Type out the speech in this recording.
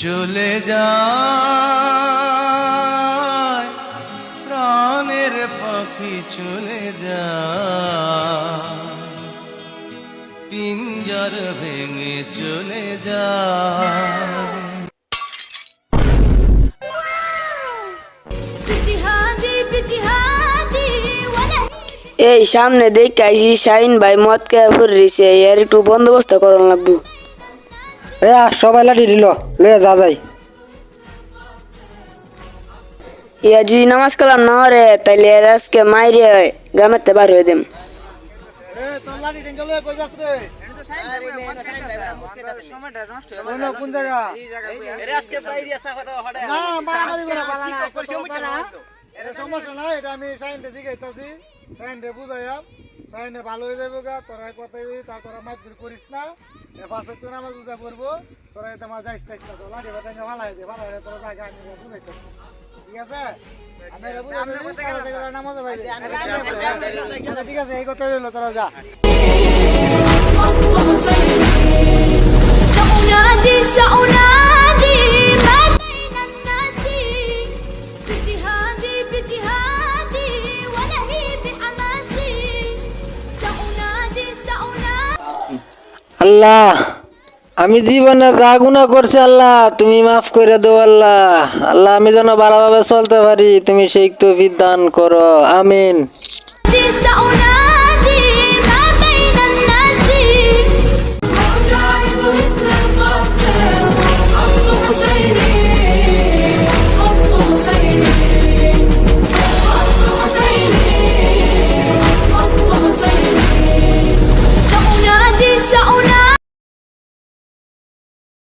চলে যায় প্রাণের পাখি চলে যায় পিঞ্জর ভেঙে চলে যায় এই সামনে দেখে আইছি শাহিন ভাই মদ খেয়ে ফুরিছে এর একটু বন্দোবস্ত করন লাগবো। সবাই লাঠি দিল লয়ে যা যাই। ইয়া যদি নামাজ কালাম না হরে তাইলে এর আজকে মাইরে গ্রামের তে বার হয়ে দেম। সমস্যা নাই, এটা আমি সাইনটা জিগাইতাছি, সাইনটা বুঝাইয়াম, সাইনে ভালো হয়ে যাবে গা। তোরা কথাই তা তোরা মারধর করিস না, পাশে তো নামাজ বুঝা করবো, তোরা এটা আমার যাইস টাইস না, তোরা লাঠি বাটাঙ্গা ভালাই দে, ভালাই দে, তোরা জায়গা আমি বুঝাইতাছি, ঠিক আছে? আমি এটা বুঝাইতাছি, নামাজে ভাই ঠিক আছে, এই কথা রইলো, তোরা যা। سأنادي ما بين الناس بجهادي ولهيب حماسي سأنادي আল্লাহ, আমি জীবনে যা গুনাহ করছি আল্লাহ তুমি মাফ করে দাও আল্লাহ। আল্লাহ, আমি যেন ভালোভাবে চলতে পারি, তুমি সেই তৌফিক দান করো, আমিন।